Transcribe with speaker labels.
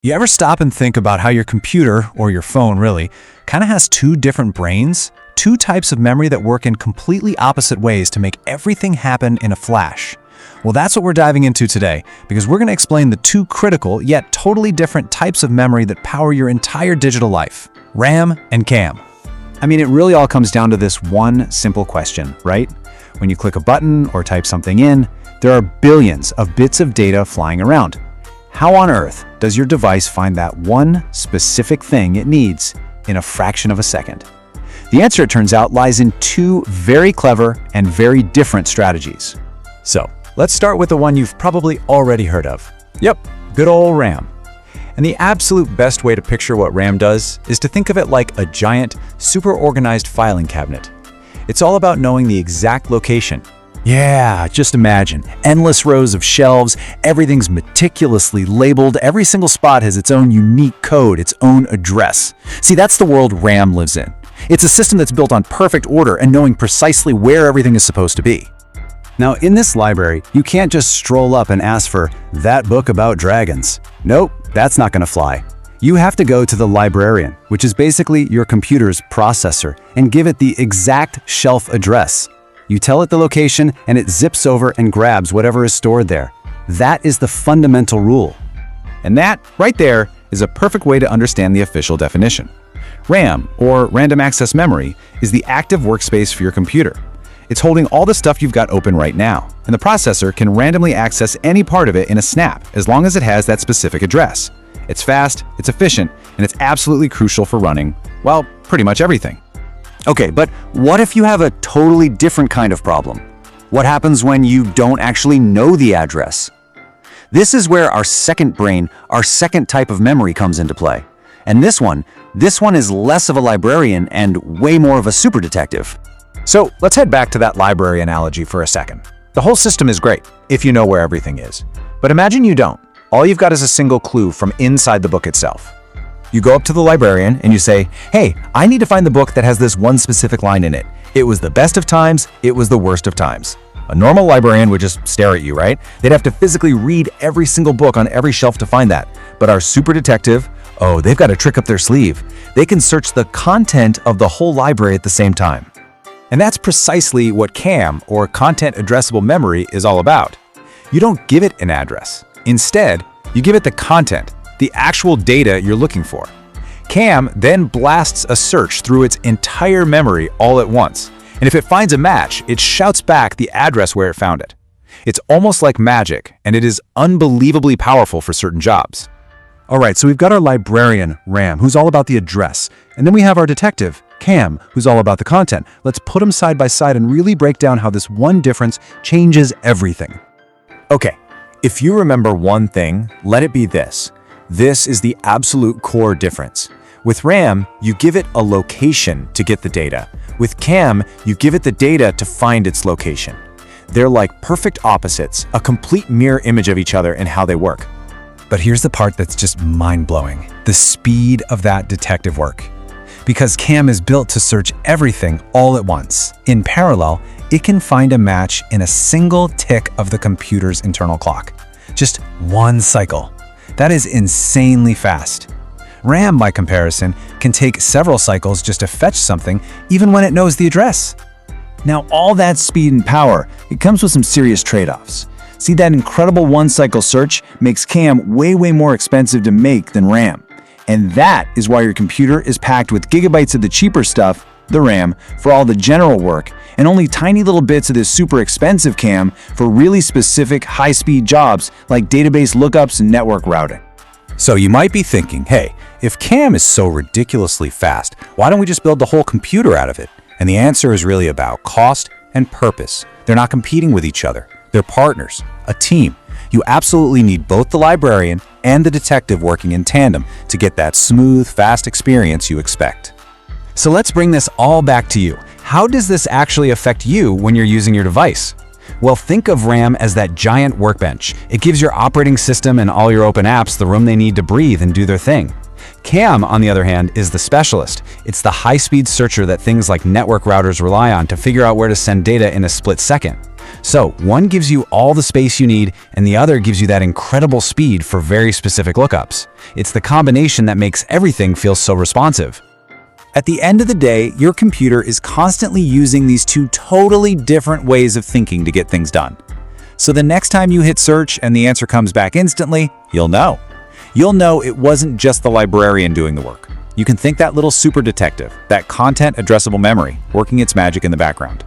Speaker 1: You ever stop and think about how your computer, or your phone really, kind of has two different brains? Two types of memory that work in completely opposite ways to make everything happen in a flash. Well, that's what we're diving into today, because we're going to explain the two critical yet totally different types of memory that power your entire digital life: RAM and CAM. I mean, it really all comes down to this one simple question, right? When you click a button or type something in, there are billions of bits of data flying around. How on earth does your device find that one specific thing it needs in a fraction of a second? The answer, it turns out, lies in two very clever and very different strategies. So, let's start with the one you've probably already heard of. Yep, good old RAM. And the absolute best way to picture what RAM does is to think of it like a giant, super organized filing cabinet. It's all about knowing the exact location. Yeah, just imagine endless rows of shelves, everything's meticulously labeled, every single spot has its own unique code, its own address. See, that's the world RAM lives in. It's a system that's built on perfect order and knowing precisely where everything is supposed to be. Now, in this library, you can't just stroll up and ask for that book about dragons. Nope, that's not going to fly. You have to go to the librarian, which is basically your computer's processor, and give it the exact shelf address. You tell it the location, and it zips over and grabs whatever is stored there. That is the fundamental rule. And that, right there, is a perfect way to understand the official definition. RAM, or random access memory, is the active workspace for your computer. It's holding all the stuff you've got open right now, and the processor can randomly access any part of it in a snap, as long as it has that specific address. It's fast, it's efficient, and it's absolutely crucial for running, well, pretty much everything. Okay, but what if you have a totally different kind of problem? What happens when you don't actually know the address? This is where our second brain, our second type of memory comes into play. And this one is less of a librarian and way more of a super detective. So let's head back to that library analogy for a second. The whole system is great if you know where everything is. But imagine you don't. All you've got is a single clue from inside the book itself. You go up to the librarian and you say, "Hey, I need to find the book that has this one specific line in it. It was the best of times, it was the worst of times." A normal librarian would just stare at you, right? They'd have to physically read every single book on every shelf to find that. But our super detective, oh, they've got a trick up their sleeve. They can search the content of the whole library at the same time. And that's precisely what CAM, or Content Addressable Memory, is all about. You don't give it an address. Instead, you give it the content, the actual data you're looking for. CAM then blasts a search through its entire memory all at once. And if it finds a match, it shouts back the address where it found it. It's almost like magic, and it is unbelievably powerful for certain jobs. All right, so we've got our librarian, RAM, who's all about the address. And then we have our detective, CAM, who's all about the content. Let's put them side by side and really break down how this one difference changes everything. Okay, if you remember one thing, let it be this. This is the absolute core difference. With RAM, you give it a location to get the data. With CAM, you give it the data to find its location. They're like perfect opposites, a complete mirror image of each other in how they work. But here's the part that's just mind-blowing: the speed of that detective work. Because CAM is built to search everything all at once. In parallel, it can find a match in a single tick of the computer's internal clock. Just one cycle. That is insanely fast. RAM, by comparison, can take several cycles just to fetch something, even when it knows the address. Now, all that speed and power, it comes with some serious trade-offs. See, that incredible one-cycle search makes CAM way more expensive to make than RAM. And that is why your computer is packed with gigabytes of the cheaper stuff, the RAM, for all the general work, and only tiny little bits of this super expensive CAM for really specific high-speed jobs like database lookups and network routing. So you might be thinking, hey, if CAM is so ridiculously fast, why don't we just build the whole computer out of it? And the answer is really about cost and purpose. They're not competing with each other. They're partners, a team. You absolutely need both the librarian and the detective working in tandem to get that smooth, fast experience you expect. So let's bring this all back to you. How does this actually affect you when you're using your device? Well, think of RAM as that giant workbench. It gives your operating system and all your open apps the room they need to breathe and do their thing. CAM, on the other hand, is the specialist. It's the high-speed searcher that things like network routers rely on to figure out where to send data in a split second.
Speaker 2: So one gives you all the space you need, and the other gives you that incredible speed for very specific lookups. It's the combination that makes everything feel so responsive.
Speaker 1: At the end of the day, your computer is constantly using these two totally different ways of thinking to get things done. So the next time you hit search and the answer comes back instantly, you'll know. You'll know it wasn't just the librarian doing the work. You can thank that little super detective, that content addressable memory, working its magic in the background.